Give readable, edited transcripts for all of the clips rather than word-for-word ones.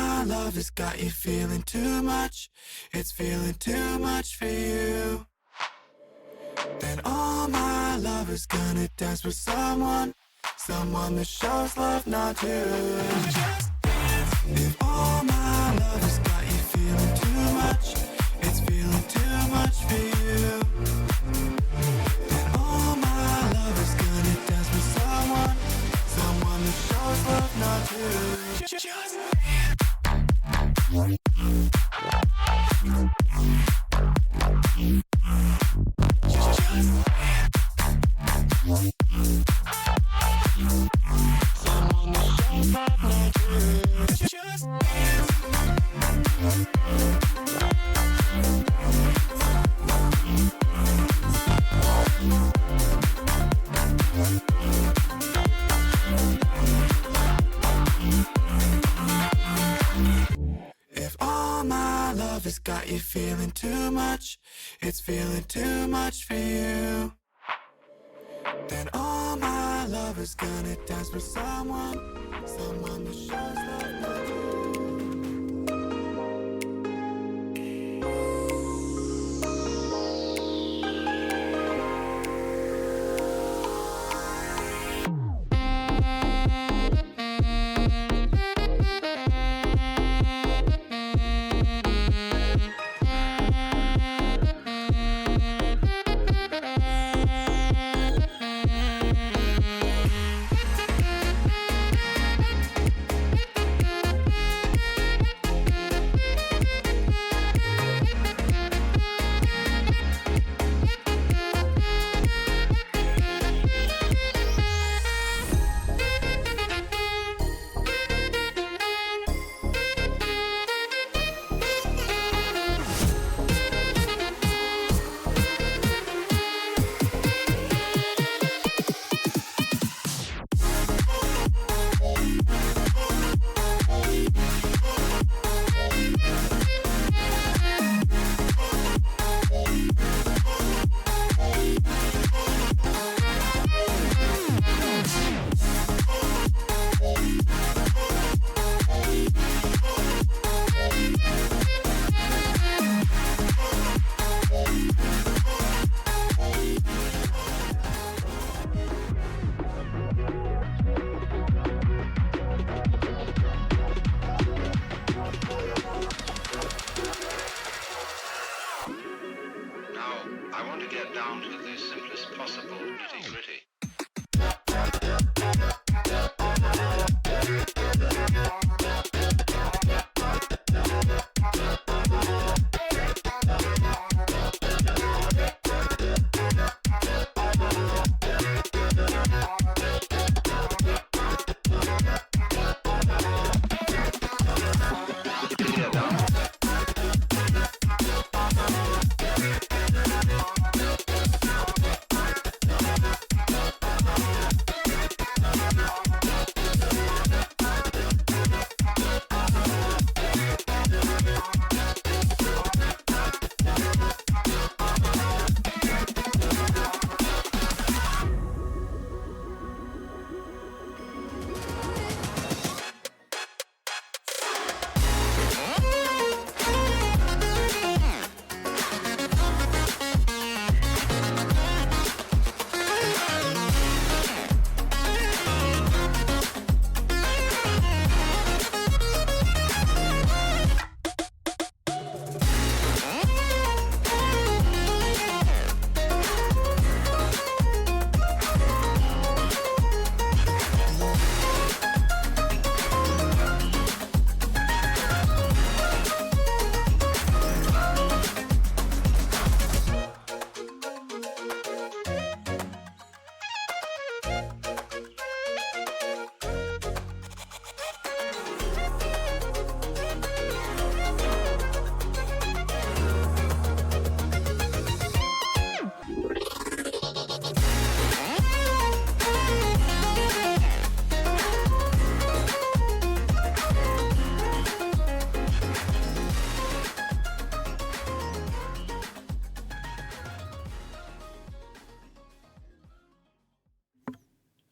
my love has got you feeling too much. It's feeling too much for you. Then all my love is gonna dance with someone that shows love, not you. Just dance. If all my love has got you feeling too much, it's feeling too much for you. Then all my love is gonna dance with someone that shows love, not you. Just dance. If all my love has got you feeling too much, it's feeling too much for you. Then all my love is gonna dance with someone that shows love, not you. I want to get down to the simplest possible nitty-gritty.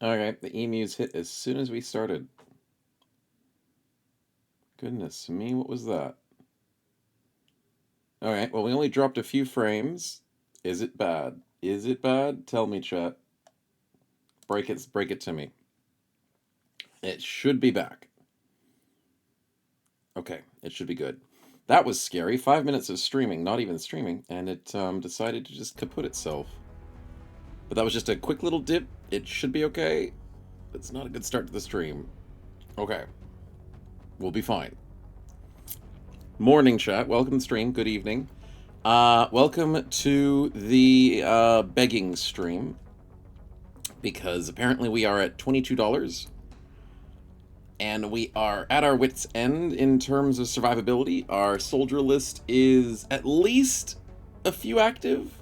Alright, the emus hit as soon as we started. Goodness me, what was that? Alright, well, we only dropped a few frames. Is it bad? Is it bad? Tell me, chat. Break it to me. It should be back. Okay, it should be good. That was scary. 5 minutes of streaming, not even streaming, and it decided to just kaput itself. But that was just a quick little dip. It should be okay. It's not a good start to the stream. Okay. We'll be fine. Morning, chat. Welcome to the stream. Good evening. Welcome to the begging stream. Because apparently we are at $22. And we are at our wits' end in terms of survivability. Our soldier list is at least a few active.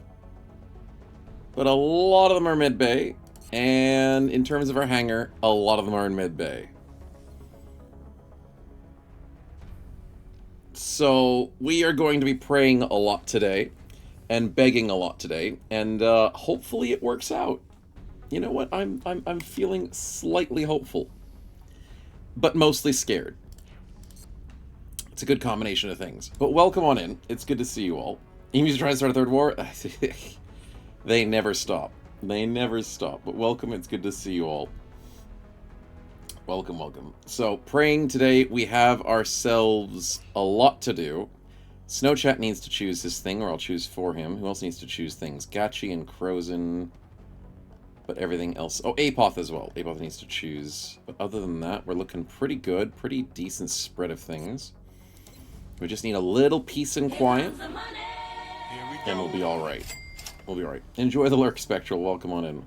But a lot of them are mid-bay. And in terms of our hangar, a lot of them are in mid-bay. So we are going to be praying a lot today. And begging a lot today. And hopefully it works out. You know what? I'm feeling slightly hopeful. But mostly scared. It's a good combination of things. But welcome on in. It's good to see you all. Emus trying to start a third war? They never stop. They never stop. But welcome. It's good to see you all. Welcome, welcome. So, praying today, we have ourselves a lot to do. Snowchat needs to choose his thing, or I'll choose for him. Who else needs to choose things? Gachi and Crozen. But everything else... Oh, Apoth as well. Apoth needs to choose. But other than that, we're looking pretty good. Pretty decent spread of things. We just need a little peace and quiet. And we'll be alright. We'll be alright. Enjoy the lurk, Spectral. Welcome on in.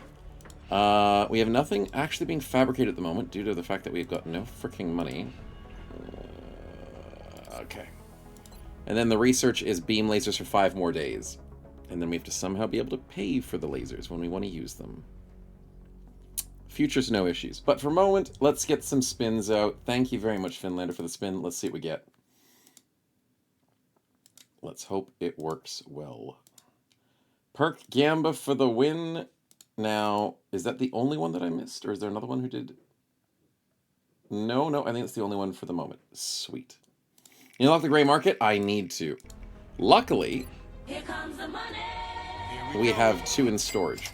We have nothing actually being fabricated at the moment due to the fact that we've got no freaking money. Okay. And then the research is beam lasers for 5 more days. And then we have to somehow be able to pay for the lasers when we want to use them. Future's no issues. But for a moment, let's get some spins out. Thank you very much, Finlander, for the spin. Let's see what we get. Let's hope it works well. Perk Gamba for the win. Now, is that the only one that I missed? Or is there another one who did? No, I think it's the only one for the moment. Sweet. You unlock the gray market? I need to. Luckily, here comes the money. We have 2 in storage.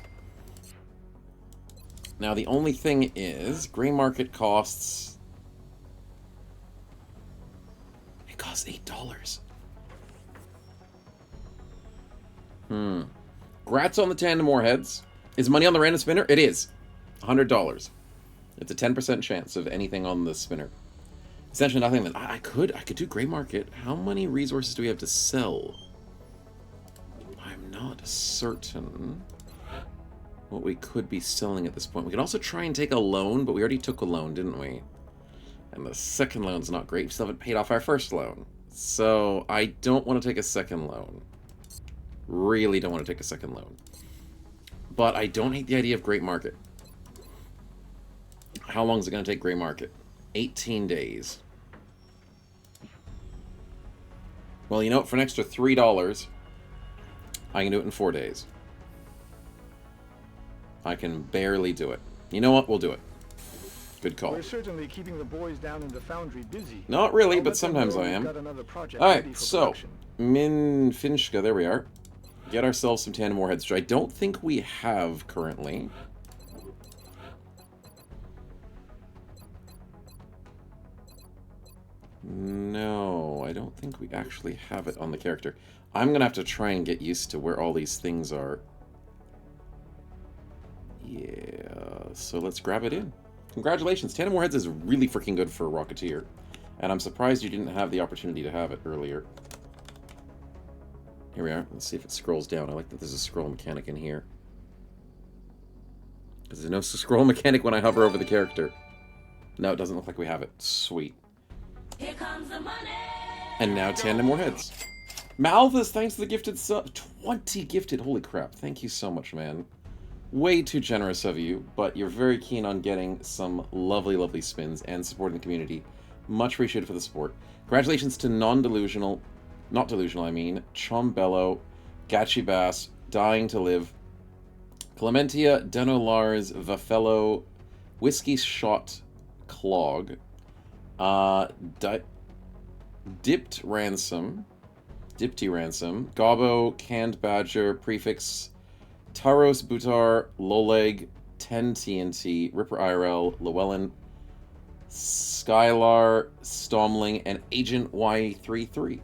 Now, the only thing is, gray market costs... It costs $8. Grats on the tandem warheads. Is money on the random spinner? It is. $100. It's a 10% chance of anything on the spinner. Essentially nothing. That I could do gray market. How many resources do we have to sell? I'm not certain what we could be selling at this point. We could also try and take a loan, but we already took a loan, didn't we? And the second loan's not great. We still haven't paid off our first loan. So I don't want to take a second loan. Really don't want to take a second loan. But I don't hate the idea of Great Market. How long is it going to take Great Market? 18 days. Well, you know what? For an extra $3, I can do it in 4 days. I can barely do it. You know what? We'll do it. Good call. We're certainly keeping the boys down in the foundry busy. Not really, but sometimes I am. Alright, so, Min Finchka, there we are. Get ourselves some tandem warheads, which I don't think we have currently. No, I don't think we actually have it on the character. I'm going to have to try and get used to where all these things are. Yeah, so let's grab it in. Congratulations, Tandem Warheads is really freaking good for a Rocketeer. And I'm surprised you didn't have the opportunity to have it earlier. Here we are. Let's see if it scrolls down. I like that there's a scroll mechanic in here. Is there no scroll mechanic when I hover over the character? No, it doesn't look like we have it. Sweet. Here comes the money. And now Tandem Warheads. Malthus, thanks for the gifted sub. 20 gifted. Holy crap. Thank you so much, man. Way too generous of you, but you're very keen on getting some lovely, lovely spins and supporting the community. Much appreciated for the support. Congratulations to non-delusional, not delusional, I mean, Chombello, Gachi Bass, Dying to Live, Clementia, Denolars, Vafello, Whiskey Shot Clog, Dipped Ransom. Dipty Ransom. Gobbo, Canned Badger, Prefix, Taros Butar, Loleg, 10 TNT, Ripper IRL, Llewellyn, Skylar, Stomling, and Agent Y33.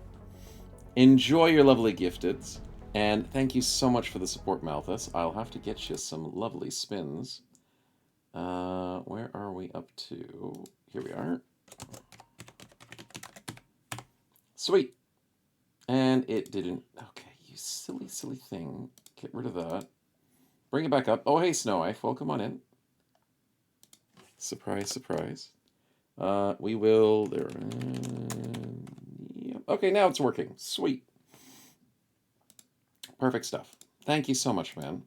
Enjoy your lovely gifteds, and thank you so much for the support, Malthus. I'll have to get you some lovely spins. Where are we up to? Here we are. Sweet. And it didn't... Okay, you silly, silly thing. Get rid of that. Bring it back up. Oh, hey, Snow Ife. Welcome on in. Surprise, surprise. We will... There. Yep. Okay, now it's working. Sweet. Perfect stuff. Thank you so much, man.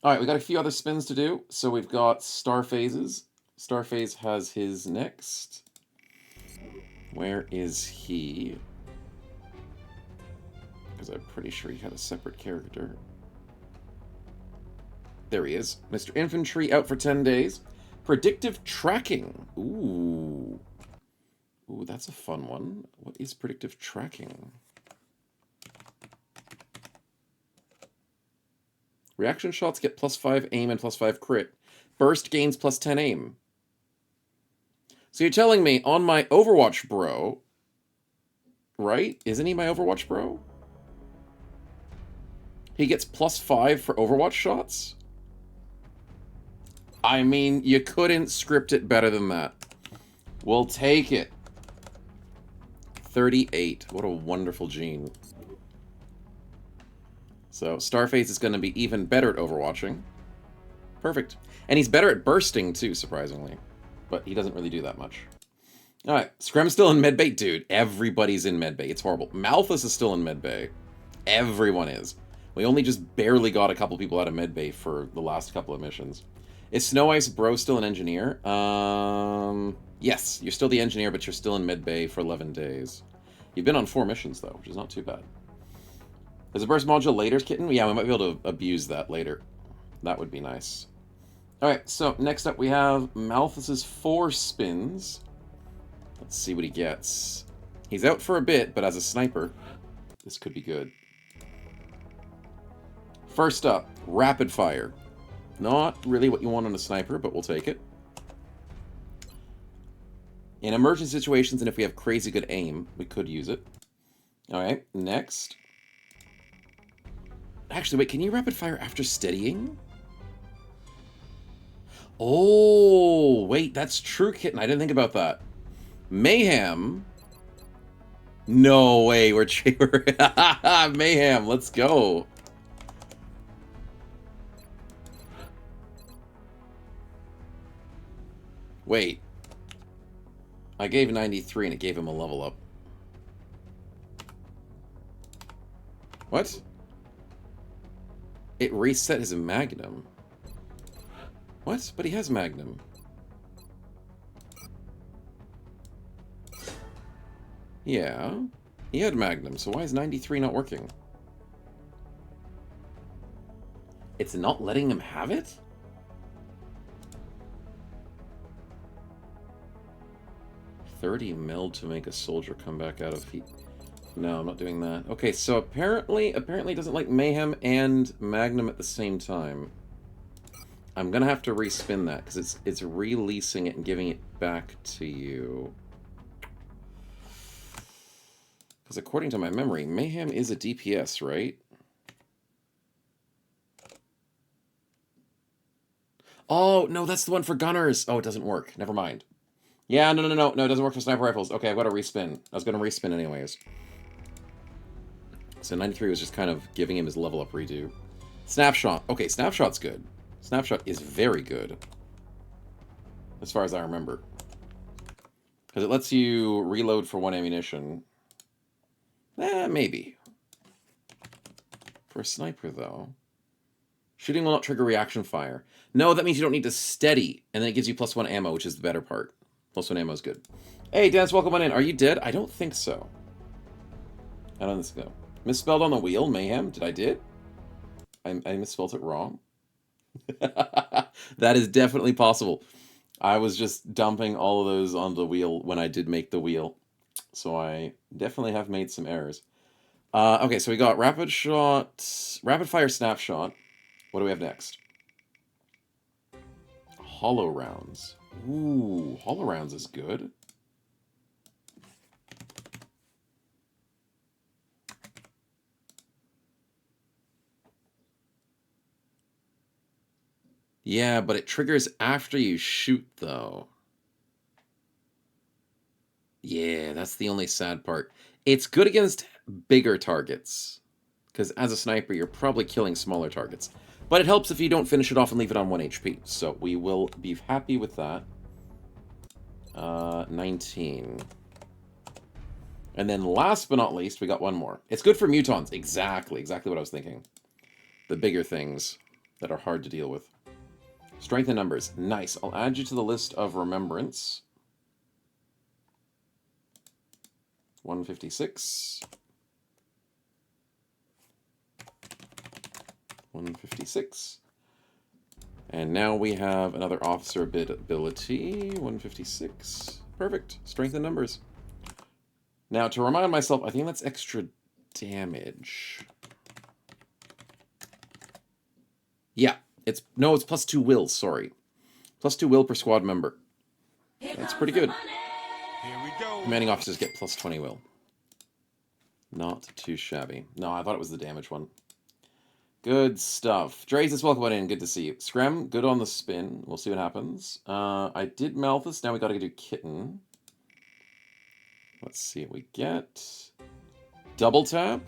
All right, we got a few other spins to do. So we've got Star Phases. Starphase has his next. Where is he? Because I'm pretty sure he had a separate character. There he is. Mr. Infantry out for 10 days. Predictive tracking. Ooh. Ooh, that's a fun one. What is predictive tracking? Reaction shots get +5 aim and +5 crit. Burst gains +10 aim. So you're telling me on my Overwatch bro, right? Isn't he my Overwatch bro? He gets +5 for Overwatch shots? I mean, you couldn't script it better than that. We'll take it. 38. What a wonderful gene. So Starface is going to be even better at overwatching. Perfect. And he's better at bursting too, surprisingly. But he doesn't really do that much. Alright, Screm's still in medbay? Dude, everybody's in medbay. It's horrible. Malthus is still in medbay. Everyone is. We only just barely got a couple people out of medbay for the last couple of missions. Is Snow Ice Bro still an engineer? Yes, you're still the engineer, but you're still in medbay for 11 days. You've been on 4 missions, though, which is not too bad. Is a burst module later, kitten? Yeah, we might be able to abuse that later. That would be nice. Alright, so next up we have Malthus's 4 spins. Let's see what he gets. He's out for a bit, but as a sniper, this could be good. First up, rapid fire. Not really what you want on a sniper, but we'll take it. In emergency situations, and if we have crazy good aim, we could use it. Alright, next. Actually, wait, can you rapid fire after steadying? Oh, wait, that's true, kitten. I didn't think about that. Mayhem. No way, we're Mayhem, let's go. Wait. I gave 93 and it gave him a level up. What? It reset his Magnum. What? But he has Magnum. Yeah. He had Magnum, so why is 93 not working? It's not letting him have it? $30 mil to make a soldier come back out of heat. No, I'm not doing that. Okay, so apparently it doesn't like Mayhem and Magnum at the same time. I'm gonna have to respin that because it's releasing it and giving it back to you. Because according to my memory, Mayhem is a DPS, right? Oh, no, that's the one for gunners. Oh, it doesn't work. Never mind. Yeah, no, it doesn't work for sniper rifles. Okay, I've got to respin. I was going to respin anyways. So 93 was just kind of giving him his level up redo. Snapshot. Okay, Snapshot's good. Snapshot is very good. As far as I remember. Because it lets you reload for 1 ammunition. Maybe. For a sniper, though. Shooting will not trigger reaction fire. No, that means you don't need to steady. And then it gives you +1 ammo, which is the better part. +1 ammo is good. Hey, Dennis, welcome on in. Are you dead? I don't think so. I don't think so. Misspelled on the wheel, Mayhem. Did I did? I misspelled it wrong. That is definitely possible. I was just dumping all of those on the wheel when I did make the wheel. So I definitely have made some errors. Okay, so we got rapid fire snapshot. What do we have next? Hollow rounds. Ooh, hollow rounds is good. Yeah, but it triggers after you shoot, though. Yeah, that's the only sad part. It's good against bigger targets, because as a sniper, you're probably killing smaller targets. But it helps if you don't finish it off and leave it on 1 HP. So we will be happy with that. 19. And then last but not least, we got one more. It's good for mutons. Exactly what I was thinking. The bigger things that are hard to deal with. Strength in numbers. Nice. I'll add you to the list of remembrance. 156. 156. And now we have another officer ability. 156. Perfect. Strength in numbers. Now, to remind myself, I think that's extra damage. Yeah, it's plus 2 will, sorry. Plus 2 will per squad member. That's pretty good. Here we go. Commanding officers get plus 20 will. Not too shabby. No, I thought it was the damage one. Good stuff. Draze, welcome on in. Good to see you. Screm, good on the spin. We'll see what happens. I did Malthus. Now we gotta do Kitten. Let's see what we get. Double tap.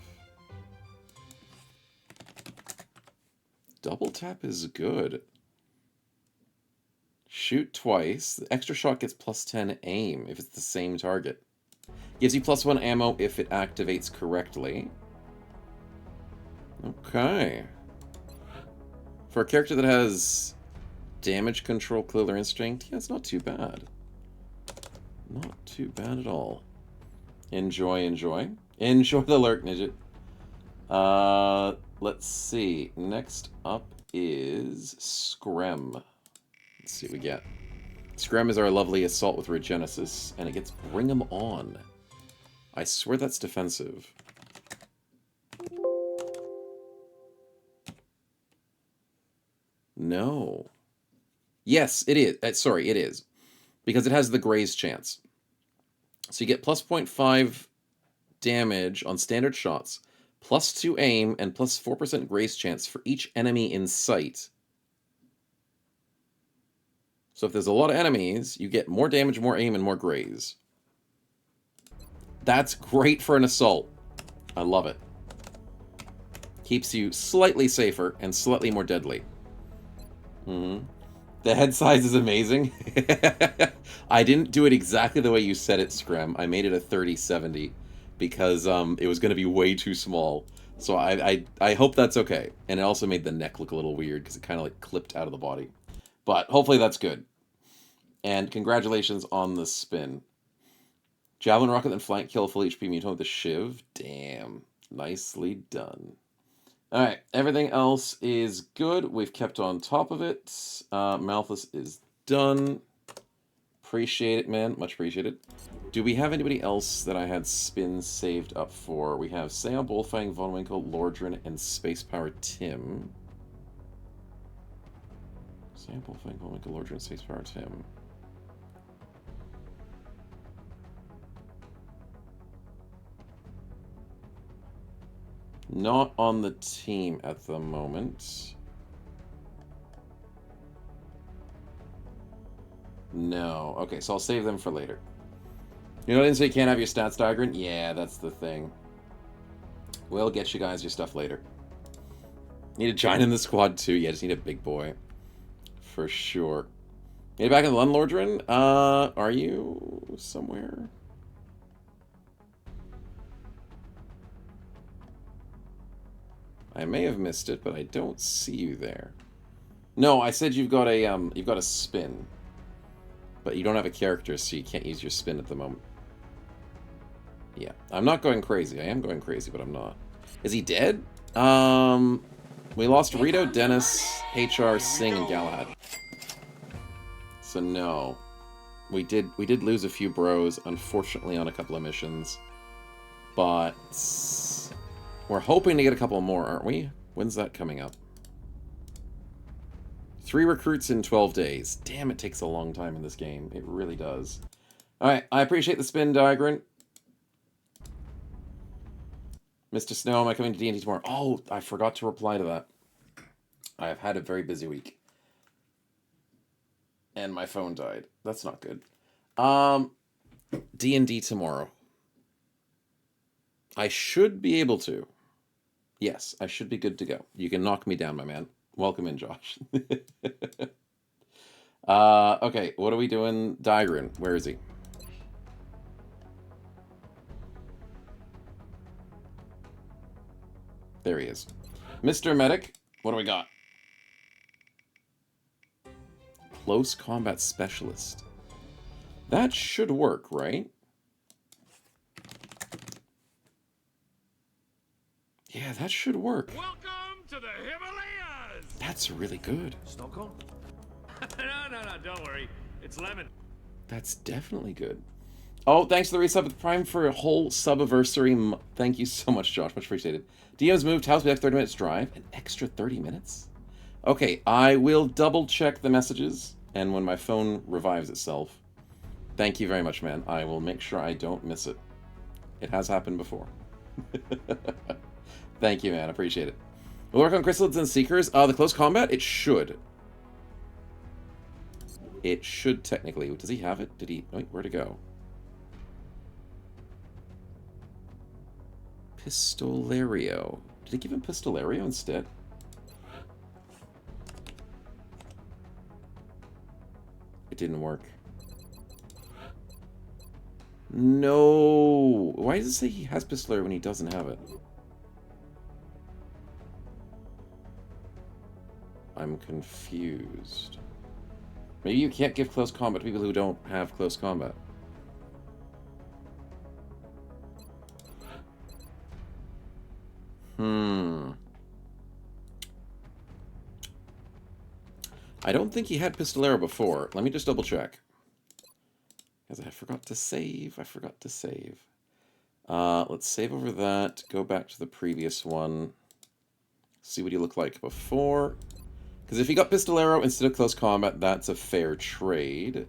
Double tap is good. Shoot twice. The extra shot gets plus 10 aim if it's the same target. Gives you plus 1 ammo if it activates correctly. Okay. For a character that has damage control, killer instinct, yeah, it's not too bad. Not too bad at all. Enjoy, enjoy. Enjoy the lurk, Nidget. Let's see. Next up is Screm. Let's see what we get. Screm is our lovely assault with Regenesis, and it gets Bring 'em On. I swear that's defensive. No. Yes, it is. Sorry, it is. Because it has the graze chance. So you get plus 0.5 damage on standard shots, plus 2 aim, and plus 4% graze chance for each enemy in sight. So if there's a lot of enemies, you get more damage, more aim, and more graze. That's great for an assault. I love it. Keeps you slightly safer and slightly more deadly. The head size is amazing. I didn't do it exactly the way you said it, Screm. I made it a 30-70 because it was going to be way too small. So I hope that's okay. And it also made the neck look a little weird because it kind of like clipped out of the body. But hopefully that's good. And congratulations on the spin. Javelin rocket, then flank kill, full HP mutant with the shiv. Damn. Nicely done. Alright, everything else is good. We've kept on top of it. Malthus is done. Appreciate it, man. Much appreciated. Do we have anybody else that I had spins saved up for? We have Seon, Bullfang, Von Winkle, Lordran, and Space Power Tim. Seon, Bullfang, Von Winkle, Lordran, Space Power Tim. Not on the team at the moment. No. Okay, so I'll save them for later. You know, I didn't say you can't have your stats diagram? Yeah, that's the thing. We'll get you guys your stuff later. Need a giant in the squad too. Yeah, just need a big boy. For sure. Are you back in the Lundlordran? Are you somewhere? I may have missed it, but I don't see you there. No, I said you've got a spin. But you don't have a character, so you can't use your spin at the moment. Yeah, I'm not going crazy. I am going crazy, but I'm not. Is he dead? We lost Rito, Dennis, HR, Singh, and Galahad. So no. We did lose a few bros, unfortunately, on a couple of missions. But we're hoping to get a couple more, aren't we? When's that coming up? 3 recruits in 12 days. Damn, it takes a long time in this game. It really does. Alright, I appreciate the spin, Diagrin. Mr. Snow, am I coming to D&D tomorrow? Oh, I forgot to reply to that. I have had a very busy week. And my phone died. That's not good. D&D tomorrow. I should be able to. Yes, I should be good to go. You can knock me down, my man. Welcome in, Josh. Okay, what are we doing? Diagrin, where is he? There he is. Mr. Medic, what do we got? Close Combat Specialist. That should work, right? Yeah, that should work. Welcome to the Himalayas! That's really good. Stockholm? no, don't worry. It's lemon. That's definitely good. Oh, thanks for the resub with Prime for a whole sub-anniversary. Thank you so much, Josh. Much appreciated. DM's moved house back 30 minutes drive. An extra 30 minutes? Okay, I will double check the messages, and when my phone revives itself. Thank you very much, man. I will make sure I don't miss it. It has happened before. Thank you, man. Appreciate it. We'll work on Chrysalids and Seekers. The close combat? It should. It should, technically. Does he have it? Did he... Wait, where'd it go? Pistolario. Did he give him Pistolario instead? It didn't work. No. Why does it say he has Pistolario when he doesn't have it? I'm confused. Maybe you can't give close combat to people who don't have close combat. I don't think he had Pistolero before. Let me just double check. Because I forgot to save. Let's save over that. Go back to the previous one. See what he looked like before. Because if he got Pistolero instead of close combat, that's a fair trade.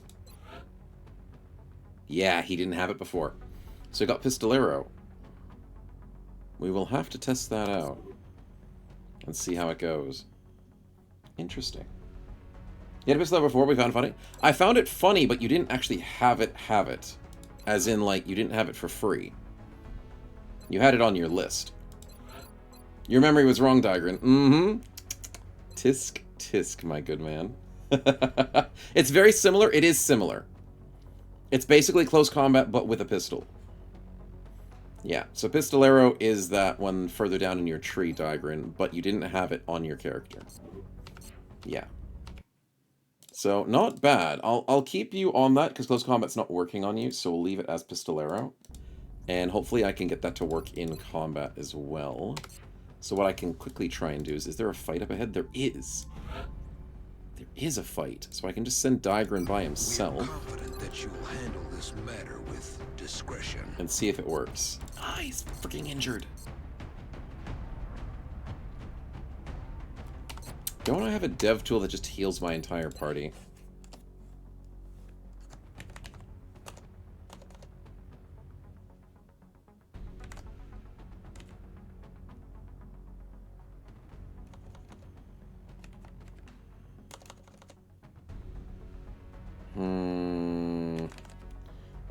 Yeah, he didn't have it before. So he got Pistolero. We will have to test that out. And see how it goes. Interesting. You had a Pistolero before, we found it funny? I found it funny, but you didn't actually have it. As in, like, you didn't have it for free. You had it on your list. Your memory was wrong, Digrin. Mm-hmm. Tisk, my good man. It's very similar. It is similar. It's basically close combat, but with a pistol. Yeah, so Pistolero is that one further down in your tree, Digrin, but you didn't have it on your character. Yeah. So, not bad. I'll keep you on that, because close combat's not working on you, so we'll leave it as Pistolero. And hopefully I can get that to work in combat as well. So what I can quickly try and do is there a fight up ahead? There is. There is a fight. So I can just send Digrin by himself. We are confident that you will handle this matter with discretion. And see if it works. Ah, he's freaking injured. Don't I have a dev tool that just heals my entire party?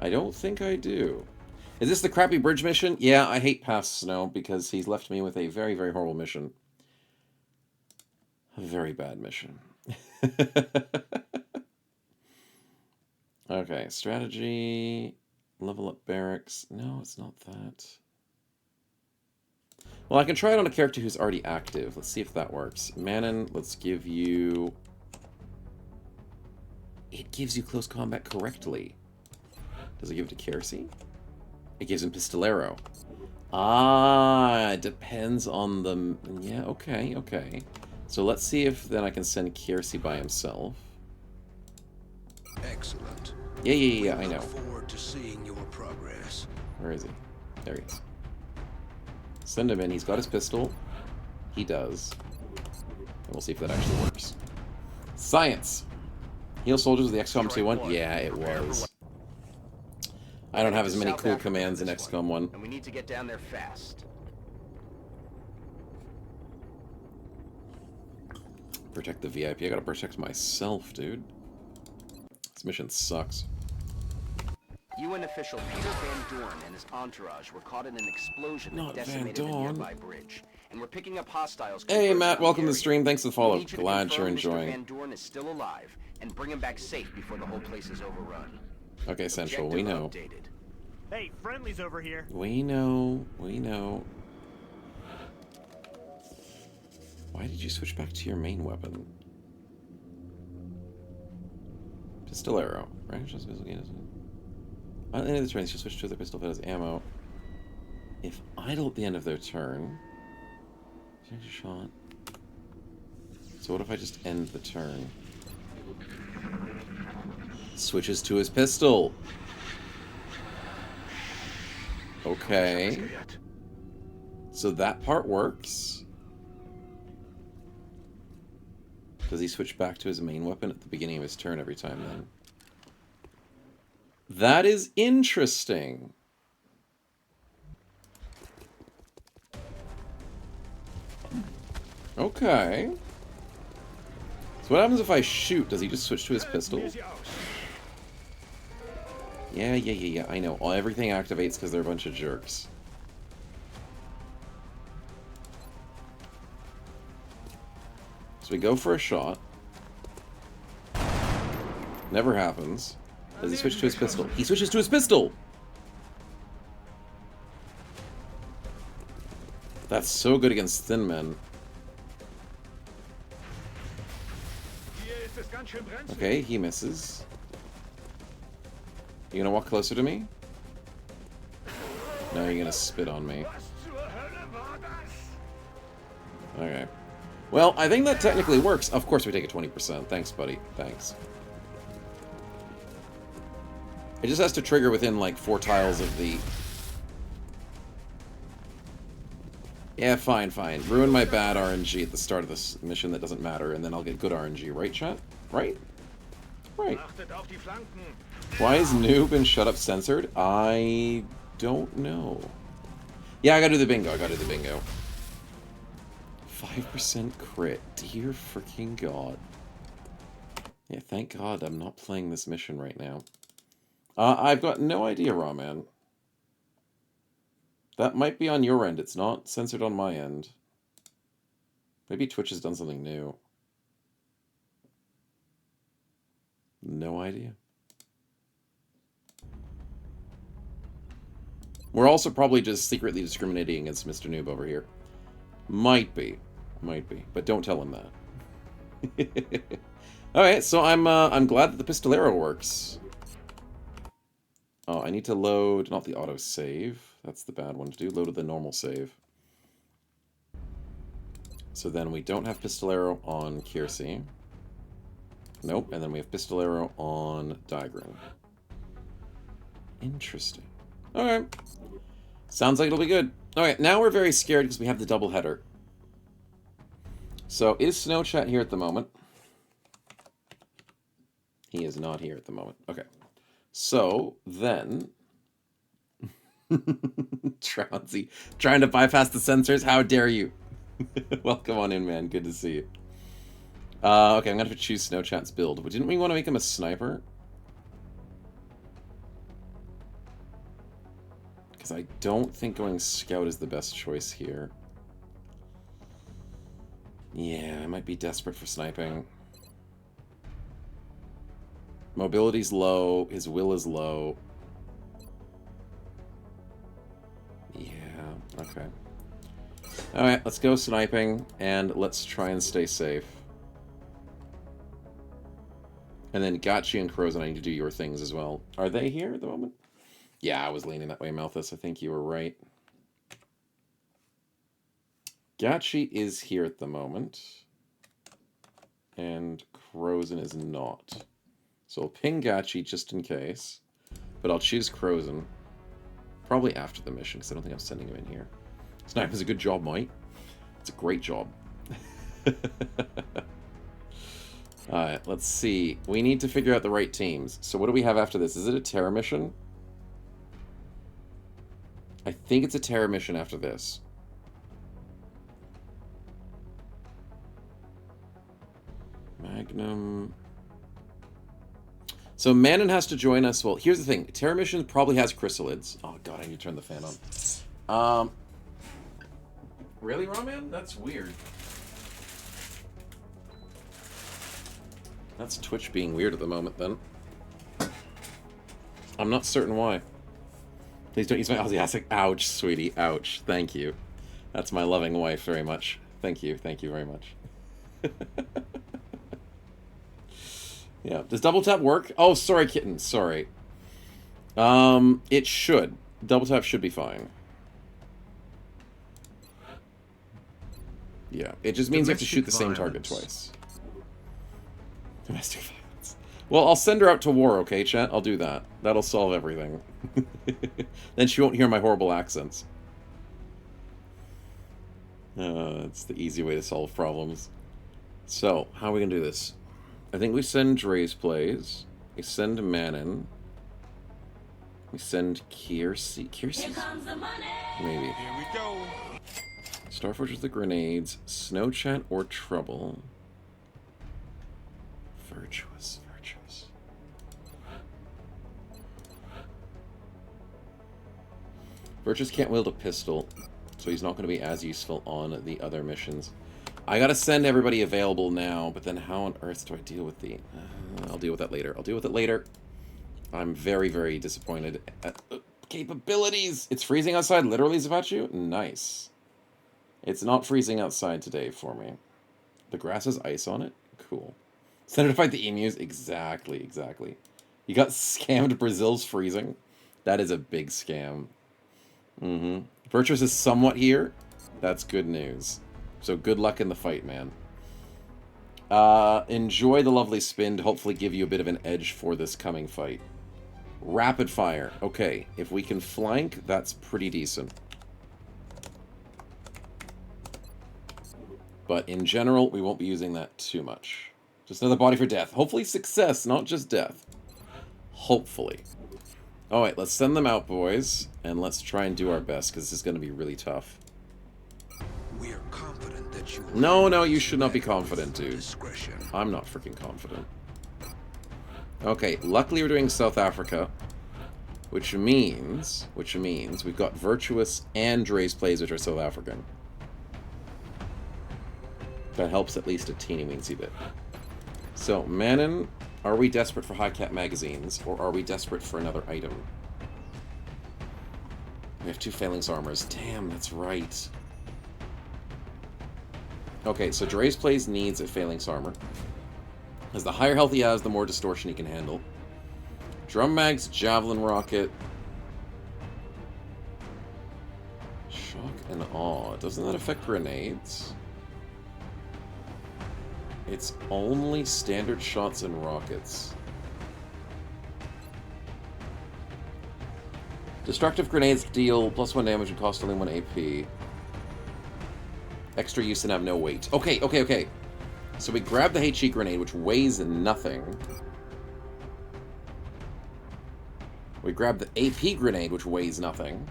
I don't think I do. Is this the crappy bridge mission? Yeah, I hate past Snow because he's left me with a very, very horrible mission. A very bad mission. Okay, strategy, level up barracks. No, it's not that. Well, I can try it on a character who's already active. Let's see if that works. Manon, let's give you... It gives you close combat correctly. Does it give it to Kiersey? It gives him Pistolero. Ah, it depends on the... Yeah, okay. So let's see if then I can send Kiersey by himself. Excellent. Yeah, I know. Look forward to seeing your progress. Where is he? There he is. Send him in. He's got his pistol. He does. And we'll see if that actually works. Science! Heal soldiers with the XCOM 2 one? Yeah, it was. I don't have as many cool commands in XCOM 1. And we need to get down there fast. Protect the VIP. I gotta protect myself, dude. This mission sucks. UN official Peter Van Dorn and his entourage were caught in an explosion Not that Van decimated a Dorn. nearby bridge. And we're picking up hostiles. Hey, Matt, converging on welcome to the the stream. Thanks for the area. We follow. need you to Glad confirm you're Mr. enjoying. Van Dorn is still alive and bring him back safe before the whole place is overrun. Okay, Central, we know. Updated. Hey, friendly's over here. We know. We know. Why did you switch back to your main weapon? Pistol arrow, right? Just on the end of the turn, you switch to the pistol that has ammo. If idle at the end of their turn, change a shot. So what if I just end the turn? Switches to his pistol. Okay. So that part works. Does he switch back to his main weapon at the beginning of his turn every time then? That is interesting. Okay. So what happens if I shoot? Does he just switch to his pistol? Yeah. I know. Everything activates because they're a bunch of jerks. So we go for a shot. Never happens. Does he switch to his pistol? He switches to his pistol! That's so good against thin men. Okay, he misses. You gonna walk closer to me? No, you're gonna spit on me. Okay. Well, I think that technically works. Of course we take a 20%. Thanks, buddy. Thanks. It just has to trigger within, like, 4 tiles of the... Yeah, fine. Ruin my bad RNG at the start of this mission that doesn't matter, and then I'll get good RNG. Right, chat? Right? Right. Why is noob and shut up censored? I don't know. Yeah, I gotta do the bingo. 5% crit. Dear freaking God. Yeah, thank God I'm not playing this mission right now. I've got no idea, Rawman. That might be on your end. It's not censored on my end. Maybe Twitch has done something new. No idea. We're also probably just secretly discriminating against Mr. Noob over here. Might be. But don't tell him that. Alright, so I'm glad that the pistolero works. Oh, I need to load, not the autosave. That's the bad one to do. Load the normal save. So then we don't have pistolero on Kiersey. Nope, and then we have pistolero on Diagram. Interesting. Okay. Sounds like it'll be good. Alright, now we're very scared because we have the double header. So, is Snowchat here at the moment? He is not here at the moment. Okay. So, then... Tronzy, trying to bypass the censors? How dare you? Welcome on in, man. Good to see you. Okay, I'm gonna have to choose Snowchat's build. But didn't we want to make him a sniper? Because I don't think going scout is the best choice here. Yeah, I might be desperate for sniping. Mobility's low. His will is low. Yeah, okay. Alright, let's go sniping, and let's try and stay safe. And then Gotchi and Crozon, I need to do your things as well. Are they here at the moment? Yeah, I was leaning that way, Malthus. I think you were right. Gotchi is here at the moment. And Crozon is not. So I'll ping Gachi just in case. But I'll choose Crozen. Probably after the mission, because I don't think I'm sending him in here. Snipe is a good job, mate. It's a great job. Alright, let's see. We need to figure out the right teams. So what do we have after this? Is it a Terra mission? I think it's a Terra mission after this. Magnum. So Manon has to join us. Well, here's the thing. Terra mission probably has chrysalids. Oh god, I need to turn the fan on. Really, Roman? That's weird. That's Twitch being weird at the moment, then. I'm not certain why. Please don't use my Aussie accent. Ouch, sweetie. Ouch. Thank you. That's my loving wife very much. Thank you. Thank you very much. Yeah. Does double tap work? Oh, sorry, kitten. Sorry. It should. Double tap should be fine. Yeah. It just means you have to shoot the same target twice. Domestic violence. Well, I'll send her out to war, okay, chat? I'll do that. That'll solve everything. Then she won't hear my horrible accents. It's the easy way to solve problems. So, how are we going to do this? I think we send Dre's Plays. We send Manon. We send Kiersey. Kiersey? Maybe. Here we go. Starforge with the grenades. Snow Chat or Trouble. Virtuous. Virtuous. Virtuous can't wield a pistol, so he's not going to be as useful on the other missions. I gotta send everybody available now, but then how on earth do I deal with the... I'll deal with that later. I'll deal with it later. I'm very, very disappointed at capabilities. It's freezing outside, literally, Zapachu? Nice. It's not freezing outside today for me. The grass has ice on it? Cool. Send her to fight the emus? Exactly, exactly. You got scammed. Brazil's freezing. That is a big scam. Mm-hmm. Virtuous is somewhat here. That's good news. So good luck in the fight, man. Enjoy the lovely spin to hopefully give you a bit of an edge for this coming fight. Rapid fire. Okay, if we can flank, that's pretty decent. But in general, we won't be using that too much. Just another body for death. Hopefully success, not just death. Hopefully. Alright, let's send them out, boys. And let's try and do our best, because this is going to be really tough. We are confident that you No, you should not be confident, dude. discretion. I'm not freaking confident. Okay, luckily we're doing South Africa. Which means we've got Virtuous and Dre's Plays, which are South African. That helps at least a teeny-weensy bit. So, Manon, are we desperate for high-cap magazines, or are we desperate for another item? We have 2 Phalanx armors. Damn, that's right. Okay, so Dre's Plays needs a Phalanx armor. As the higher health he has, the more distortion he can handle. Drum mags, Javelin rocket. Shock and awe. Doesn't that affect grenades? It's only standard shots and rockets. Destructive grenades deal +1 damage and cost only 1 AP. Extra use and have no weight. Okay. So we grab the HE grenade, which weighs nothing. We grab the AP grenade, which weighs nothing.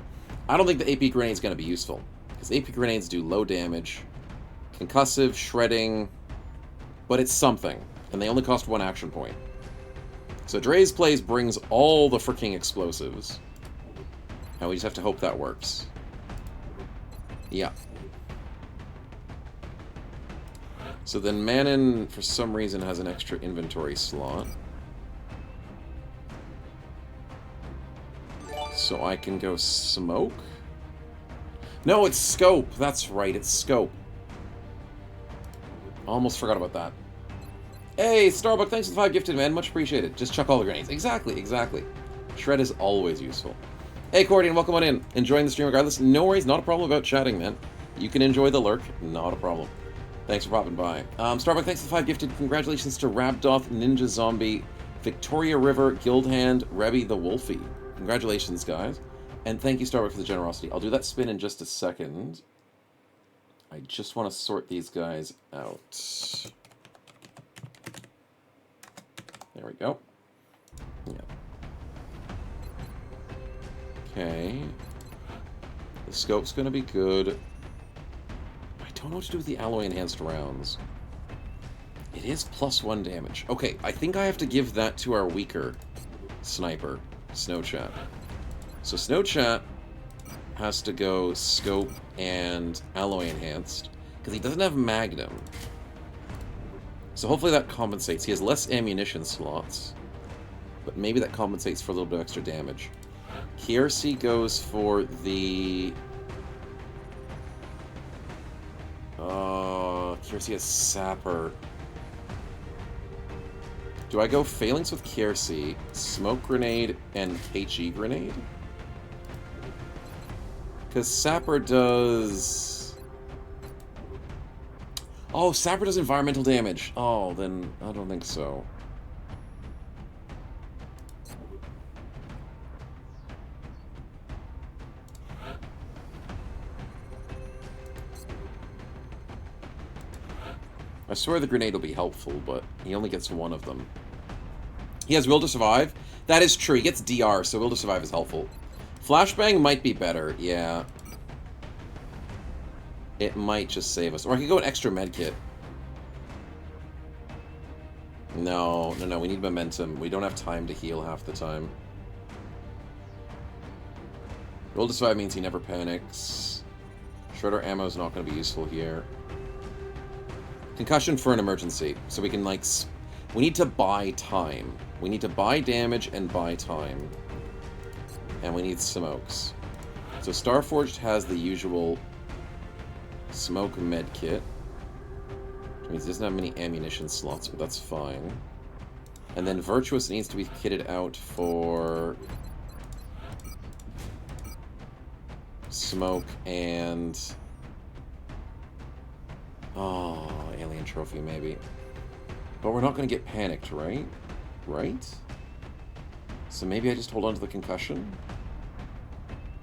I don't think the AP grenade is going to be useful, because AP grenades do low damage, concussive, shredding, but it's something, and they only cost 1 action point. So Dre's Plays brings all the freaking explosives, and we just have to hope that works. Yeah. So then Manon, for some reason, has an extra inventory slot. So I can go smoke? No, it's scope. That's right, it's scope. Almost forgot about that. Hey, Starbuck, thanks for the 5 gifted, man. Much appreciated. Just chuck all the grenades. Exactly. Shred is always useful. Hey, Cordian, welcome on in. Enjoying the stream regardless. No worries, not a problem about chatting, man. You can enjoy the lurk, not a problem. Thanks for popping by. Starbuck, thanks for the 5 gifted. Congratulations to Rabdoth, Ninja Zombie, Victoria River, Guildhand, Rebby the Wolfie. Congratulations, guys. And thank you, Starbuck, for the generosity. I'll do that spin in just a second. I just want to sort these guys out. There we go. Yeah. Okay. The scope's going to be good. I don't know what to do with the alloy enhanced rounds. It is +1 damage. Okay, I think I have to give that to our weaker sniper, Snowchat. So Snowchat has to go scope and alloy enhanced, because he doesn't have magnum. So hopefully that compensates. He has less ammunition slots, but maybe that compensates for a little bit of extra damage. Kiersey goes for the... Kiersey has Sapper. Do I go Phalanx with Kiersey, Smoke Grenade, and HE Grenade? Because Sapper does... Oh, Sapper does environmental damage. Oh, then I don't think so. I swear the grenade will be helpful, but he only gets one of them. He has Will to Survive. That is true. He gets DR, so Will to Survive is helpful. Flashbang might be better, yeah. It might just save us. Or I could go an extra medkit. No, we need momentum. We don't have time to heal half the time. Will to Survive means he never panics. Shredder ammo is not going to be useful here. Concussion for an emergency. So we can, like... We need to buy time. We need to buy damage and buy time. And we need smokes. So Starforged has the usual smoke med kit. Which means he doesn't have many ammunition slots, but that's fine. And then Virtuous needs to be kitted out for smoke and... Oh, alien trophy maybe. But we're not going to get panicked, right? Right? So maybe I just hold on to the concussion?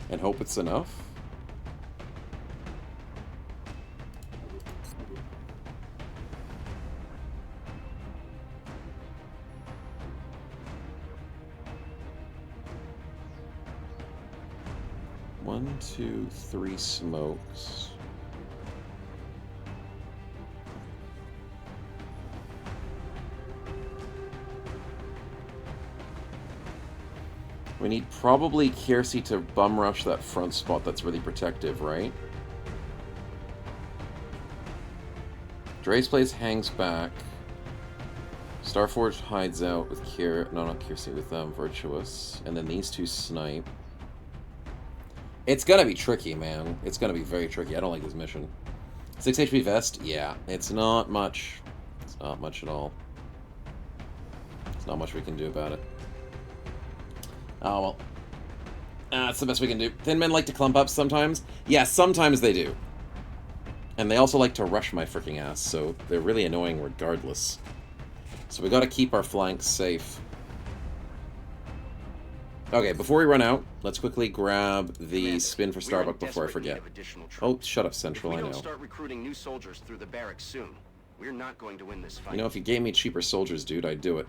And hope it's enough? One, two, three smokes. We need probably Kiersey to bum rush that front spot that's really protective, right? Dre's Place hangs back. Starforged hides out with not Kiersey, with Virtuous. And then these two snipe. It's gonna be tricky, man. It's gonna be very tricky. I don't like this mission. 6 HP vest? Yeah. It's not much. It's not much at all. There's not much we can do about it. Oh, well. That's the best we can do. Thin men like to clump up sometimes. Yeah, sometimes they do. And they also like to rush my freaking ass, so they're really annoying regardless. So we gotta keep our flanks safe. Okay, before we run out, let's quickly grab the spin for Starbuck before I forget. Oh, shut up, Central, I know. If we don't start recruiting new soldiers through the barracks soon, we're not going to win this fight. You know, if you gave me cheaper soldiers, dude, I'd do it.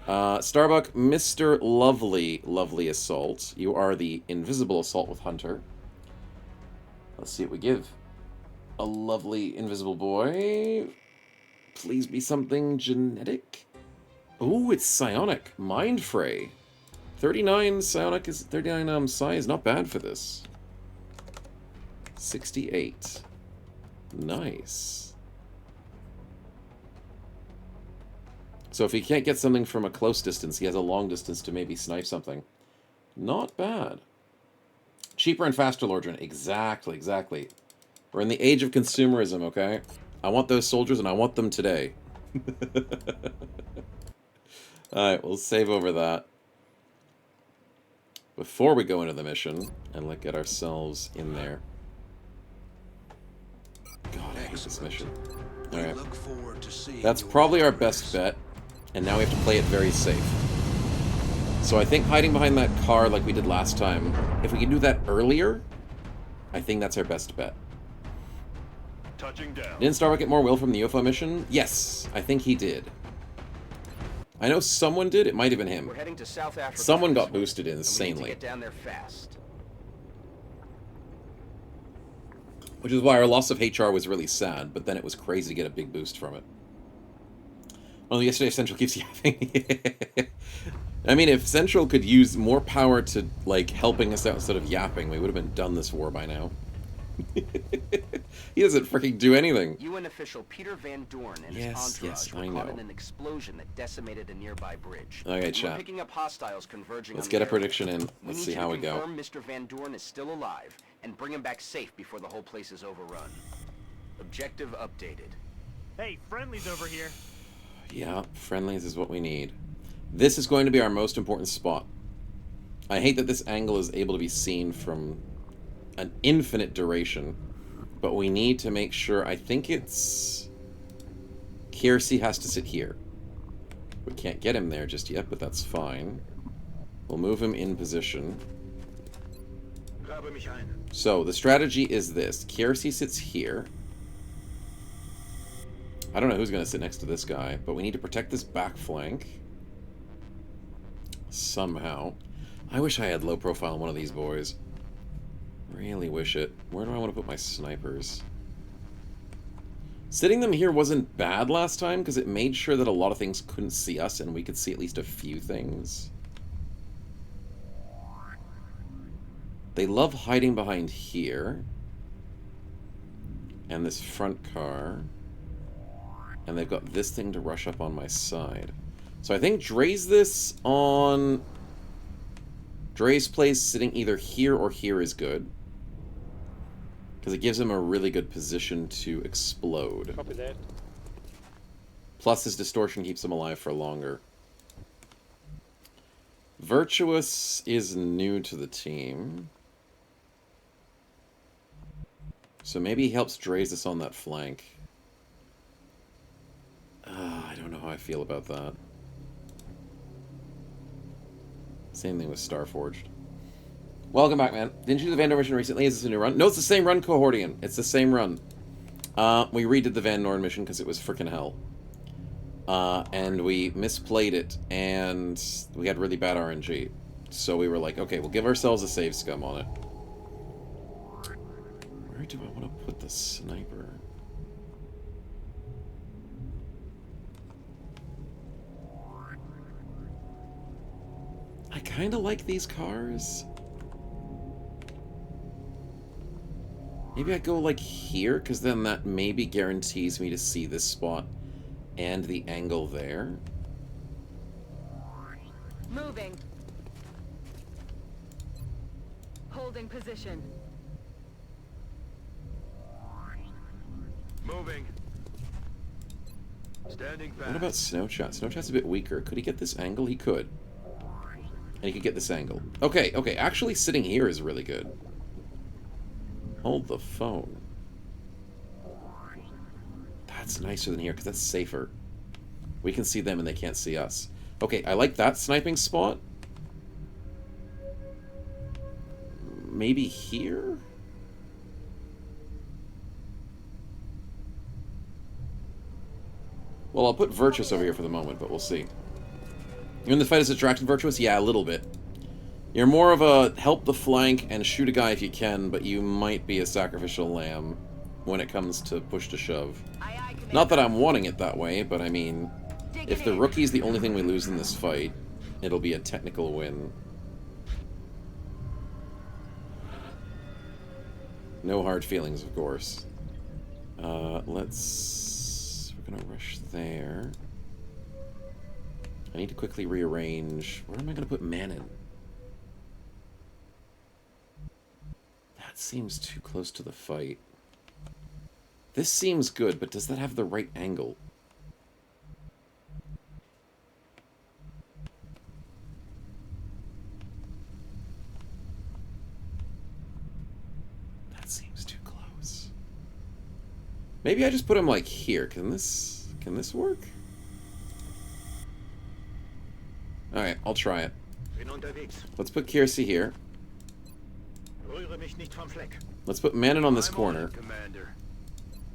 Starbuck, Mr. Lovely Assault. You are the invisible assault with Hunter. Let's see what we give. A lovely invisible boy. Please be something genetic. Ooh, it's psionic. Mind Fray. 39 psionic is 39 psi is not bad for this. 68. Nice. So if he can't get something from a close distance, he has a long distance to maybe snipe something. Not bad. Cheaper and faster, Lordran. Exactly. We're in the age of consumerism, okay? I want those soldiers, and I want them today. Alright, we'll save over that. Before we go into the mission, and get ourselves in there. God, I hate this mission. Alright. That's probably our best bet. And now we have to play it very safe. So I think hiding behind that car like we did last time, if we can do that earlier, I think that's our best bet. Touching down. Didn't Starbuck get more will from the UFO mission? Yes, I think he did. I know someone did. It might have been him. We're heading to South Africa. Someone got this week, boosted and we need to insanely. get down there fast. Which is why our loss of HR was really sad, but then it was crazy to get a big boost from it. Well, yesterday Central keeps yapping. I mean, if Central could use more power to, like, helping us out instead of yapping, we would have been done this war by now. He doesn't freaking do anything. UN official Peter Van Dorn and Yes, his yes, entourage I were caught know. in an explosion that decimated a nearby bridge. Okay, And chat. We're picking up hostiles converging Let's on get the a area. prediction in. We Let's need see you how to we go. confirm Mr. Van Dorn is still alive and bring him back safe before the whole place is overrun. Objective updated. Hey, friendly's over here. Yeah, friendlies is what we need. This is going to be our most important spot. I hate that this angle is able to be seen from an infinite duration, but we need to make sure. I think it's... Kiersey has to sit here. We can't get him there just yet, but that's fine. We'll move him in position. Grabe mich ein. So, the strategy is this. Kiersey sits here. I don't know who's going to sit next to this guy, but we need to protect this back flank. Somehow. I wish I had low profile on one of these boys. Really wish it. Where do I want to put my snipers? Sitting them here wasn't bad last time, because it made sure that a lot of things couldn't see us, and we could see at least a few things. They love hiding behind here. And this front car. And they've got this thing to rush up on my side. So I think Dre's this on... Dre's place sitting either here or here is good. Because it gives him a really good position to explode. Copy that. Plus his distortion keeps him alive for longer. Virtuous is new to the team. So maybe he helps Dre's this on that flank. I don't know how I feel about that. Same thing with Starforged. Welcome back, man. Didn't you do the Van Dorn mission recently? Is this a new run? No, it's the same run, Cohortian. It's the same run. We redid the Van Dorn mission because it was freaking hell. And we misplayed it, and we had really bad RNG. So we were like, okay, we'll give ourselves a save scum on it. Where do I want to put the sniper? I kind of like these cars. Maybe I go like here, because then that maybe guarantees me to see this spot and the angle there. Moving. Holding position. Moving. Standing fast. What about Snowchat? Snowchat's a bit weaker. Could he get this angle? He could. And he could get this angle. Okay, okay. Actually, sitting here is really good. Hold the phone. That's nicer than here, because that's safer. We can see them and they can't see us. Okay, I like that sniping spot. Maybe here? Well, I'll put Virtuous over here for the moment, but we'll see. You're in the fight as attracted Virtuous? Yeah, a little bit. You're more of a help the flank and shoot a guy if you can, but you might be a sacrificial lamb when it comes to push to shove. Not that I'm wanting it that way, but I mean, if the rookie's the only thing we lose in this fight, it'll be a technical win. No hard feelings, of course. We're gonna rush there. I need to quickly rearrange. Where am I gonna put Manon? That seems too close to the fight. This seems good, but does that have the right angle? That seems too close. Maybe I just put him like here. Can this work? Alright, I'll try it. Bin unterwegs. Let's put Kiersey here. Rühre mich nicht vom Fleck. Let's put Manon on this I'm corner. it, Commander.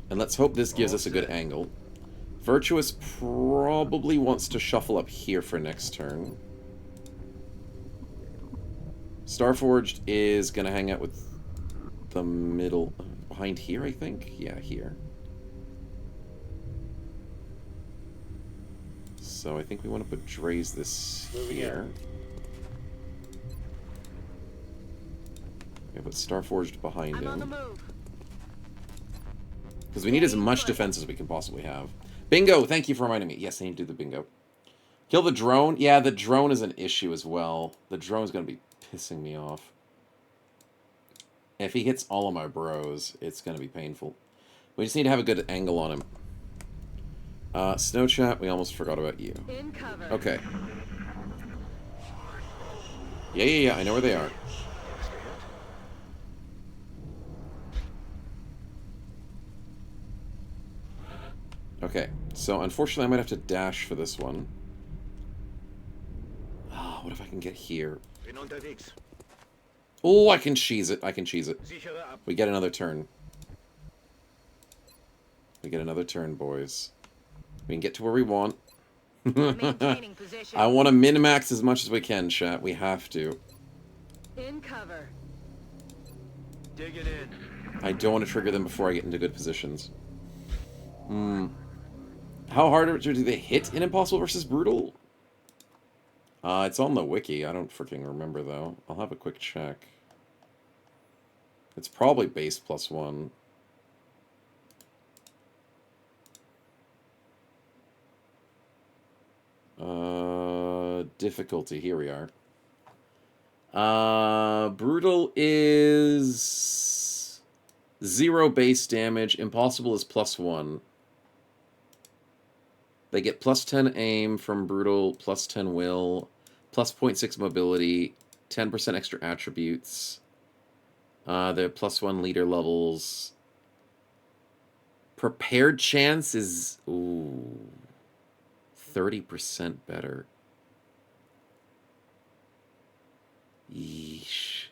And let's hope this gives us a good angle. Virtuous probably wants to shuffle up here for next turn. Starforged is going to hang out with the middle... Behind here, I think? Yeah, here. So I think we want to put Dre's this here. Yeah, put Starforged behind I'm on the him. move. Because we need as much defense as we can possibly have. Bingo! Thank you for reminding me. Yes, I need to do the bingo. Kill the drone? Yeah, the drone is an issue as well. The drone's going to be pissing me off. If he hits all of my bros, it's going to be painful. We just need to have a good angle on him. Snow Chat, we almost forgot about you. In cover. Okay. Yeah, I know where they are. Okay, so unfortunately I might have to dash for this one. Ah, what if I can get here? Bin unterwegs. Oh, I can cheese it. I can cheese it. Sichere ab. We get another turn. We get another turn, boys. We can get to where we want. Maintaining position. I want to min-max as much as we can, chat. We have to. In cover. Dig it in. I don't want to trigger them before I get into good positions. How hard do they hit in Impossible versus Brutal? It's on the wiki. I don't freaking remember, though. I'll have a quick check. It's probably base +1. Difficulty. Here we are. Brutal is 0 base damage. Impossible is +1. They get +10 aim from Brutal, +10 will, +0.6 mobility, 10% extra attributes. They're +1 leader levels. Prepared chance is 30% better. Yeesh.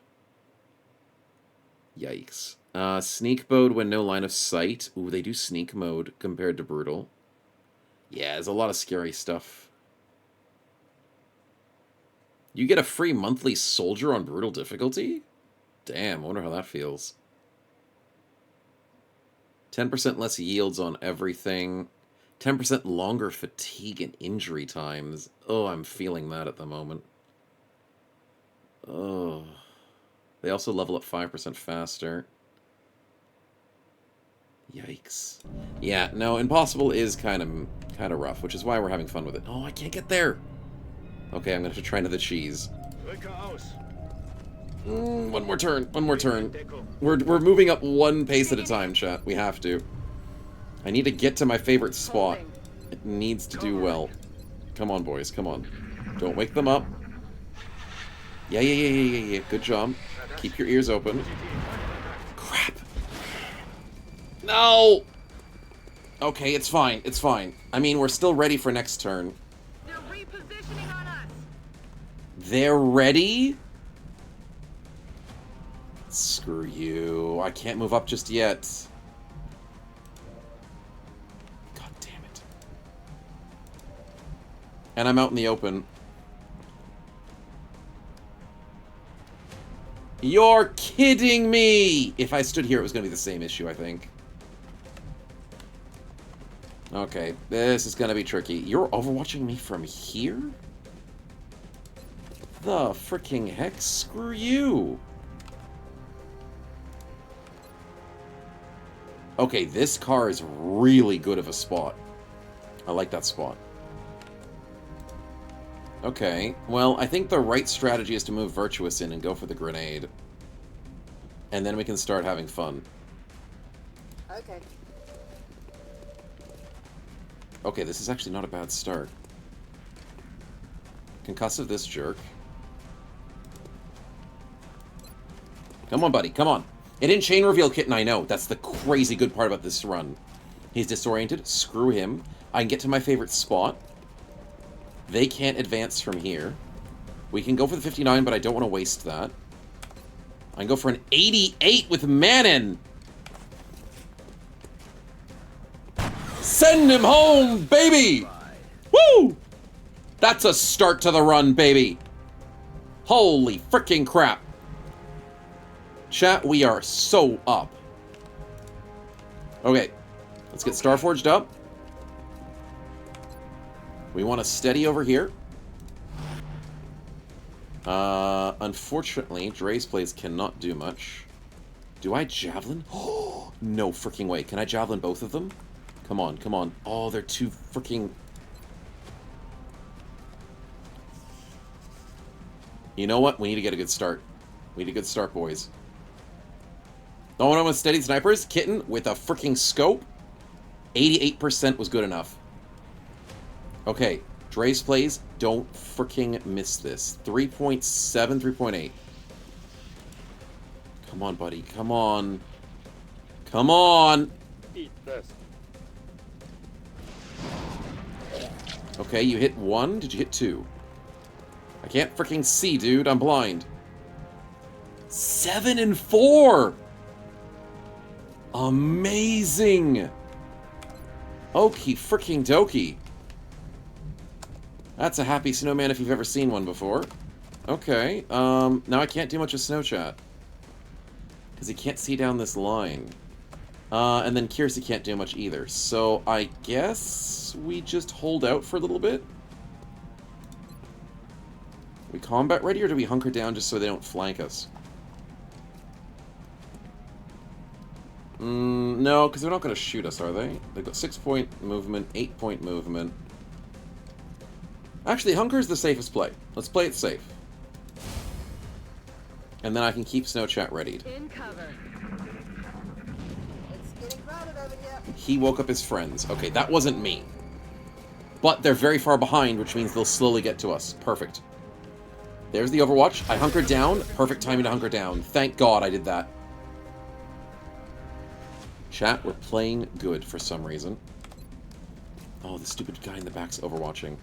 Yikes. Sneak mode when no line of sight. Ooh, they do sneak mode compared to Brutal. Yeah, there's a lot of scary stuff. You get a free monthly soldier on Brutal difficulty? Damn, I wonder how that feels. 10% less yields on everything. 10% longer fatigue and injury times. Oh, I'm feeling that at the moment. Oh. They also level up 5% faster. Yikes. Yeah, no, Impossible is kind of rough, which is why we're having fun with it. Oh, I can't get there! Okay, I'm gonna have to try another cheese. Rücke aus. One more turn, one more turn. We're moving up one pace at a time, chat. We have to. I need to get to my favorite spot. Holding. It needs to do well. Come on, boys, come on. Don't wake them up. Yeah. Good job. Keep your ears open. Crap. No! Okay, it's fine. It's fine. I mean, we're still ready for next turn. They're repositioning on us. They're ready? Screw you. I can't move up just yet. God damn it. And I'm out in the open. You're kidding me! If I stood here, it was going to be the same issue, I think. Okay, this is going to be tricky. You're overwatching me from here? The freaking heck? Screw you! Okay, this car is really good of a spot. I like that spot. Okay, well, I think the right strategy is to move Virtuous in and go for the grenade. And then we can start having fun. Okay. Okay, this is actually not a bad start. Concussive this jerk. Come on, buddy, come on. It didn't chain reveal Kitten, I know. That's the crazy good part about this run. He's disoriented. Screw him. I can get to my favorite spot. They can't advance from here. We can go for the 59, but I don't want to waste that. I can go for an 88 with Manon. Send him home, baby! Woo! That's a start to the run, baby. Holy freaking crap. Chat, we are so up. Okay, let's get Starforged up. We want to steady over here. Unfortunately, Dre's plays cannot do much. Do I Javelin? Oh, no freaking way. Can I Javelin both of them? Come on, come on. Oh, they're too freaking... You know what? We need to get a good start. We need a good start, boys. Oh, no, with steady snipers. Kitten with a freaking scope. 88% was good enough. Okay. Dre's plays, don't freaking miss this. 3.7, 3.8. Come on, buddy. Come on. Come on! Eat this. Okay, you hit 1. Did you hit 2? I can't freaking see, dude. I'm blind. 7 and 4! Amazing! Okie freaking dokie. That's a happy snowman if you've ever seen one before. Okay, now I can't do much of Snow Chat. Because he can't see down this line. And then Kiersey can't do much either. So I guess we just hold out for a little bit? We combat ready, or do we hunker down just so they don't flank us? No, because they're not going to shoot us, are they? They've got 6-point movement, 8-point movement. Actually, hunker is the safest play. Let's play it safe. And then I can keep Snow Chat readied. In cover. It's getting crowded over here. He woke up his friends. Okay, that wasn't me. But they're very far behind, which means they'll slowly get to us. Perfect. There's the Overwatch. I hunkered down. Perfect timing to hunker down. Thank God I did that. Chat, we're playing good for some reason. Oh, the stupid guy in the back's overwatching.